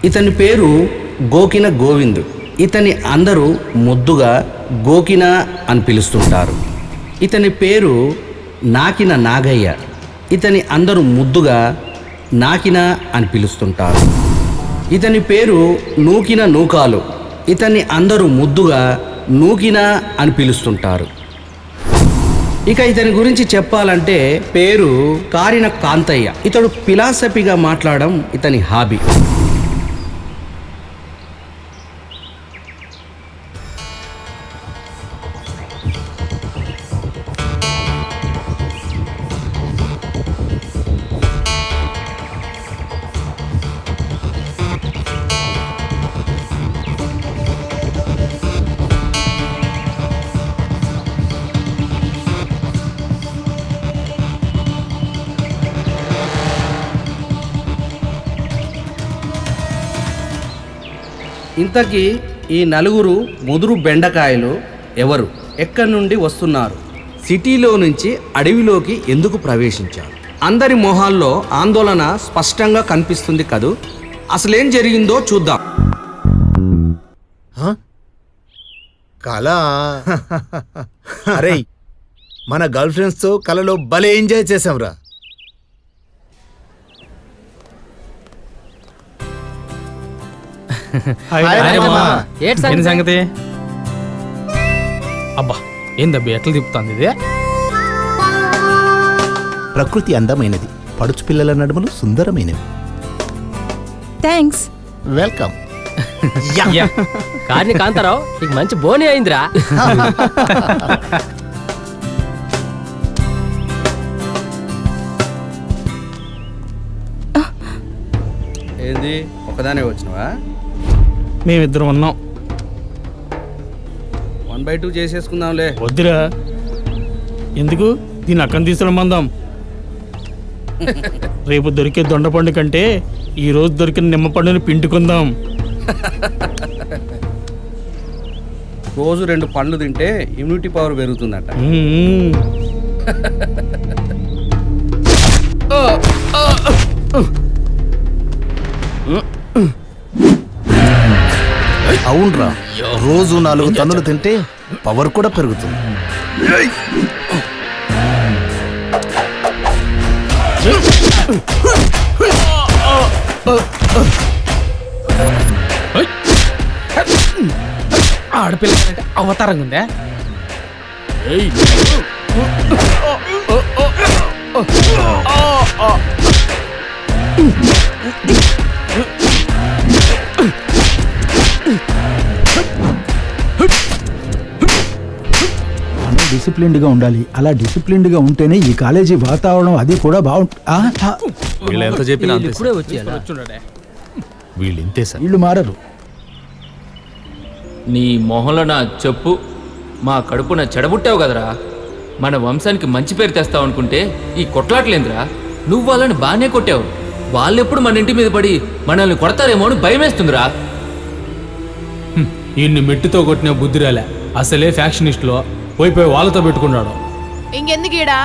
ఇతని పేరు గోకిన గోవింద్. ఇతని అందరూ ముద్దుగా గోకిన అని పిలుస్తుంటారు. ఇతని పేరు నాకిన నాగయ్య. ఇతని అందరూ ముద్దుగా నాకిన అని పిలుస్తుంటారు. ఇతని పేరు నూకిన నూకాలు. ఇతన్ని అందరూ ముద్దుగా నూకిన అని పిలుస్తుంటారు. ఇక ఇతని గురించి చెప్పాలంటే పేరు కారిన కాంతయ్య. ఇతడు ఫిలాసఫీగా మాట్లాడడం ఇతని హాబీ. ఇంతకీ ఈ నలుగురు ముదురు బెండకాయలు ఎవరు? ఎక్కడి నుండి వస్తున్నారు? సిటీలో నుంచి అడవిలోకి ఎందుకు ప్రవేశించారు? అందరి మొహాల్లో ఆందోళన స్పష్టంగా కనిపిస్తుంది కదూ. అసలేం జరిగిందో చూద్దాం. కళ అరే, మన గర్ల్ ఫ్రెండ్స్తో కళలో భలే ఎంజాయ్ చేసాంరా. ఏంటి సంగతి? అబ్బా, ఏందబ్బా ఎట్లా తిప్పుతుంది ఇది? ప్రకృతి అందమైనది, పడుచు పిల్లల నడుములు సుందరమైనవి. థ్యాంక్స్. వెల్కమ్. కార్ని కాంతారావు, నీకు మంచి బోని అయిందిరా. ఏంది ఒకదానే వచ్చినవా? మేమిద్దరం ఉన్నాం. 1/2 చేసేసుకుందాంలే. వద్దురా, ఎందుకు దీన్ని అక్కని తీసుకురమ్మందాం. రేపు దొరికే దొండపండు కంటే ఈ రోజు దొరికిన నిమ్మపండుని పిండుకుందాం. రోజు 2 పండ్లు తింటే ఇమ్యూనిటీ పవర్ పెరుగుతుందట. అవునరా, రోజు 4 టన్నులు తింటే పవర్ కూడా పెరుగుతుంది. ఆడపిల్ల అవతారంగా ఉందా? డిసిప్లిన్డ్గా ఉండాలి. అలా డిసిప్లిన్డ్గా ఉంటేనే ఈ కాలేజీ వాతావరణం అది కూడా బాగుంటుంది. ఎంత చెప్పినా వీళ్ళింతే సార్, వీళ్ళు మారరు. నీ మొహంలో నా చెప్పు, మా కడుపున చెడబుట్టావు కదరా. మన వంశానికి మంచి పేరు తెస్తావు అనుకుంటే ఈ కొట్లాట్లేందిరా. నువ్వు వాళ్ళని బాగానే కొట్టావు, వాళ్ళెప్పుడు మన ఇంటి మీద పడి మనల్ని కొడతారేమో అని భయమేస్తుందిరా. ఈయన్ని మెట్టుతో కొట్టిన బుద్ధిరాలే. అసలే ఫ్యాక్షనిస్టులో పోయిపోయి వాళ్ళతో పెట్టుకున్నాడు. ఇంకెందుకు ఈడా?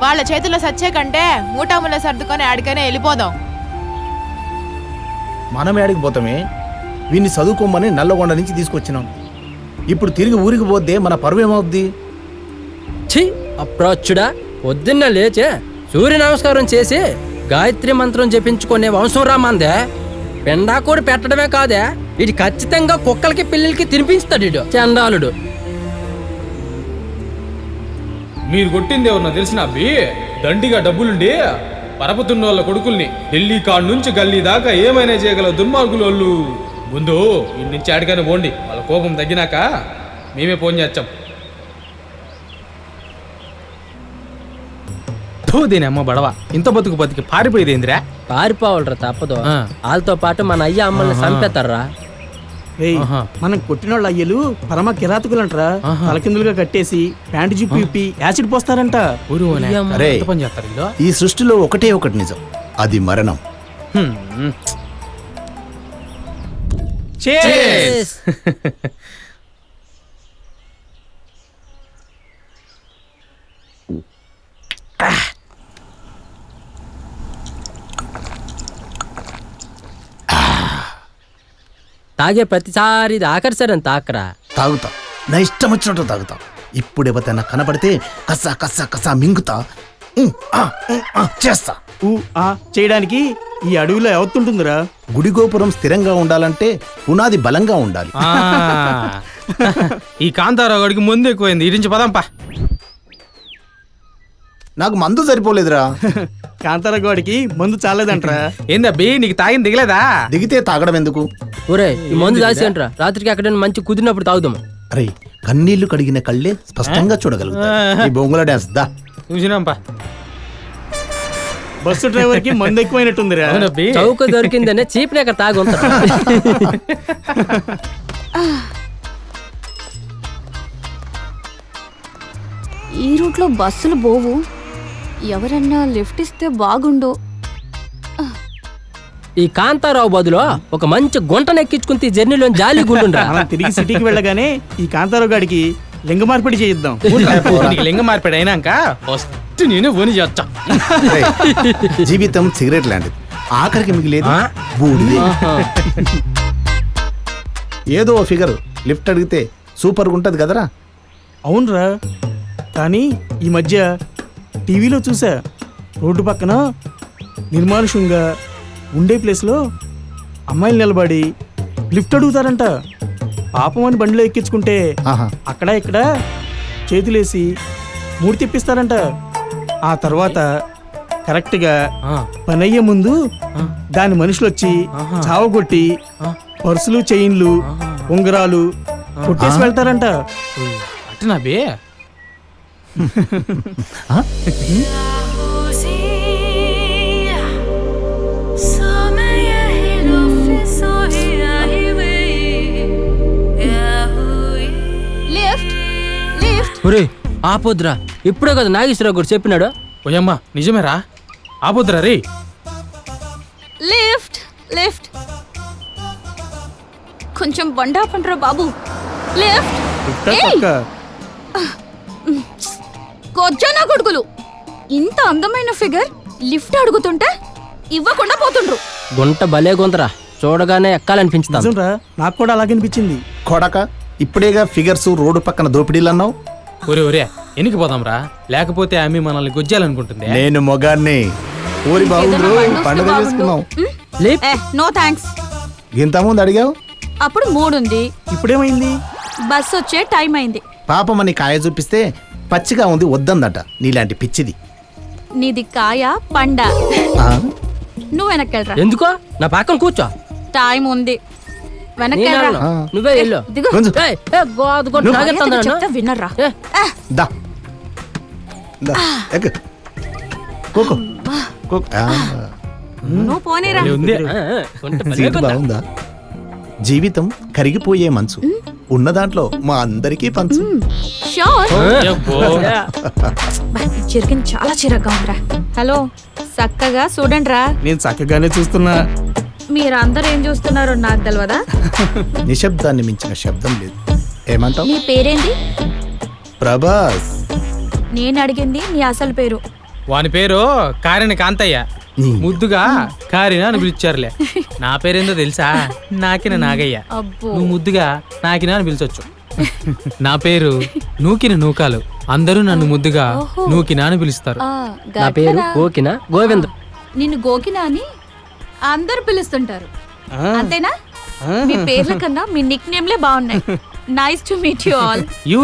వాళ్ళ చేతుల్లో సచ్చే కంటే మూటాముల సర్దుకొని ఆడికైనా వెళ్ళిపోదాం. మనం ఏడికి పోతామే? వీన్ని చదువుకోమని నల్లగొండ నుంచి తీసుకొచ్చినాం. ఇప్పుడు తిరిగి ఊరికి పోతే మన పరువు ఏమవుద్ది? ఛీ అప్రాచ్యుడా, పొద్దున్న లేచే సూర్య నమస్కారం చేసి గాయత్రి మంత్రం జపించుకునే వంశం రామందే. పెండా కూడా పెట్టడమే కాదే, ఇది ఖచ్చితంగా కుక్కలకి పిల్లలకి తినిపిస్తాడు ఇడు చండాలుడు. మీరు కొట్టింది ఎవరన్నా తెలిసిన అబ్బి? దండిగా డబ్బులుండి పరపతున్న వాళ్ళ కొడుకుల్ని ఢిల్లీ కాడ నుంచి గల్లీ దాకా ఏమైనా చేయగల దుర్మార్గులు వాళ్ళు. ముందు ఇంటి నుంచి ఆడికైనా పోండి, వాళ్ళ కోపం తగ్గినాక మేమే ఫోన్ చేస్తాం. దీని అమ్మ బడవ, ఇంత బతికి పారిపోయేది ఏందిరా? పారిపోవాలరా తప్పదు, ఆ. వాళ్ళతో పాటు మన అయ్య అమ్మల్ని చంపేస్తారా. మనం కొట్టినోళ్ళ అయ్యలు పరమ కిరాతకులంటరా. తలకిందులుగా కట్టేసి ప్యాంటు జిప్పు ఇప్పి యాసిడ్ పోస్తారంట. అరే, ఈ సృష్టిలో ఒకటే ఒకటి నిజం, అది మరణం. తాగే ప్రతిసారి ఇది ఆకర్షణ తాకరా. తాగుతా, నా ఇష్టం వచ్చినట్టు తాగుతా. ఇప్పుడు ఎవరైనా కనపడితే కసా కసా కసా మింగుతా, చేస్తా. చేయడానికి ఈ అడవిలో ఎవతుంటుందిరా? గుడి గోపురం స్థిరంగా ఉండాలంటే పునాది బలంగా ఉండాలి. ఈ కాంతారావు గడికి ముందు ఎక్కువైంది, ఇరించి పదంపా. నాకు మందు సరిపోలేదురా. కాంతారగోడికి మందు చాలేదంటరా. ఏందబ్బి, నీకు తాగింది దిగలేదా? దిగితే తాగడం ఎందుకు? ఒరే, ఈ మందు దాసేంట్రా, రాత్రికి ఎక్కడైనా మంచి కుదిరినప్పుడు తాగుదాం. అరే, కన్నీళ్లు కడిగిన కళ్ళే స్పష్టంగా చూడగలుగుతా. ఈ బొంగుల డాన్స్ దా. చూసినాంపా. బస్సు డ్రైవర్ కి మందు ఎక్కువైనట్టుందిరా. చౌక దొరికిందనే చీప్ నేక తాగుంటా. ఈ రూట్లో బస్సులు పోవు, ఎవరన్నా లిఫ్ట్ ఇస్తే బాగుండు. ఈ కాంతారావు బదులు ఒక మంచి గుంటను ఎక్కించుకుంటే ఈ జర్నీలో జాలి గుండుండ్రా. మనం తిరిగి సిటీకి వెళ్ళగానే ఈ కాంతారావు గాడికి లింగ మార్పిడి చేయిద్దాం. లింగ మార్పిడి అయినాక ఫస్ట్ నేను ఓని చేస్తా. అరే, జీవితం సిగరెట్ లాంటిది, ఆఖరికి మిగిలేదు బూడిదే. ఏదో ఫిగర్ లిఫ్ట్ అడిగితే సూపర్గా ఉంటది కదరా. అవునరా, కానీ ఈ మధ్య టీవీలో చూసా, రోడ్డు పక్కన నిర్మానుషంగా ఉండే ప్లేస్లో అమ్మాయిలు నిలబడి లిఫ్ట్ అడుగుతారంట. పాపం అని బండిలో ఎక్కించుకుంటే అక్కడ ఇక్కడ చేతులేసి మూడు తెప్పిస్తారంట. ఆ తర్వాత కరెక్ట్గా పని అయ్యే ముందు దాని మనుషులు వచ్చి చావగొట్టి పర్సులు, చైన్లు, ఉంగరాలు కొట్టేసి వెళ్తారంట. అట్టనా బే? ఒరే ఆపోద్రా, ఇప్పుడే కదా నాగేశ్వరరావు కూడా చెప్పినాడు. ఓయమ్మా నిజమేరా, ఆపోద్దురా రే. లిఫ్ట్ లిఫ్ట్ కొంచెం బండా పండ్రా బాబు. లిఫ్ట్ కొజ్జనా కొడుకులు, ఇంత అందమైన ఫిగర్ లిఫ్ట్ అడుగుతుంటే ఇవ్వకుండా పోతుండ్రు. గుంట భలే గుంతరా, చూడగానే ఎక్కాలనిపించుతా. నాకు కూడా అలాగే అనిపించింది. కొడక, ఇప్పుడేగా ఫిగర్స్ రోడ్డు పక్కన దోపిడీలు అన్నావు. ఒరే ఒరే, ఎనికి పోదాంరా, లేకపోతే ఆమె మనల్ని గుజ్జాలనుకుంటుంది. నేను మొగాన్ని. ఊరి బాగుండ్రు, పండుగ చేసుకున్నాం. No thanks. ఇంతకుముందు అడిగావు, అప్పుడు మూడుంది, ఇప్పుడేమైంది? బస్ వచ్చే టైం అయింది. పాపమని కాయ చూపిస్తే పచ్చిగా ఉంది వద్దందట. నీలాంటి పిచ్చిది. నీది కాయ పండ. నువ్వు వెనక్కెళ్ళరా. ఎందుకో నా పక్కన కూర్చో, టైం ఉంది. వెనక్కెళ్ళరా. నువ్వే వెళ్ళు. దిగు. చెప్తే వినర్రా. దా దా, ఎక్కు. కూకో. నువ్వు పోనీరా. సీటు బాగుందా? జీవితం కరిగిపోయే మంచు, ఉన్న దాంట్లో మా అందరికీ పంచు. చిరికిన చాలా చిరగ్గా ఉందిరా. హలో, చక్కగా చూడండి రా. నేను చక్కగానే చూస్తున్నా. మీరందరూ ఏం చూస్తున్నారో నాకు తెలియదా? నిశ్శబ్దాన్ని మించిన శబ్దం లేదు. ఏమంటావు? నీ పేరేంటి? ప్రభాస్. నేను అడిగింది నీ అసలు పేరు. వాని పేరు కారిన కాంతయ్య, ముద్దుగా కారిన అని పిలిచారులే. నా పేరేందో తెలుసా? నాకిన నాగయ్య. నువ్వు ముద్దుగా నాకిన అని పిలిచొచ్చు. నా పేరు నూకిన నూకాలు. అందరూ నన్ను ముద్దుగా ఓహో. నూకినా అని పిలుస్తారు. నా పేరు గోకిన గోవింద్. నిన్ను గోకినా అని అందరూ పిలుస్తుంటారు అంతేనా? మీ పేర్ల కన్నా మీ నిక్ నేమ్లే బాగున్నాయి. Nice to meet you all. You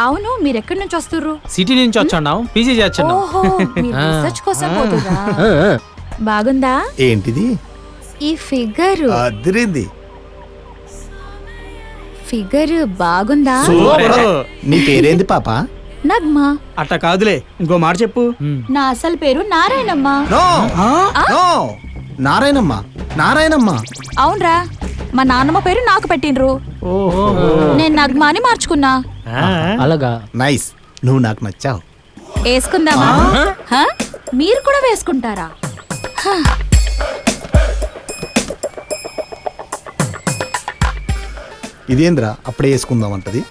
అవును, మీరు ఎక్కడి నుంచి వస్తుర్రు? సిటీ నుంచి వచ్చాను, పీజీ చేస్తున్నావు. ఓహో, మీరు రీసెర్చ్ కోసం పోతుర్రా? బాగుందా ఏంటిది ఈ ఫిగర్? అదిరింది. ఫిగర్ బాగుందా? నీ పేరేంది పాప? నగ్మా. అట్ట కాదులే, ఇంకో మాట చెప్పు. నా అసలు పేరు నారాయణమ్మ. No no Narayanamma. నారాయణమ్మ అవునరా, మా నాన్నమ్మ పేరు నాకు పెట్టిండ్రు. నేను నగ్మా అని మార్చుకున్నా. అలాగా? నైస్, నువ్వు నాకు నచ్చావు. వేసుకుందామా? హ? మీరు కూడా వేసుకుంటారా? హ. ఇదేంద్రా అప్పుడే వేసుకుందామంటది.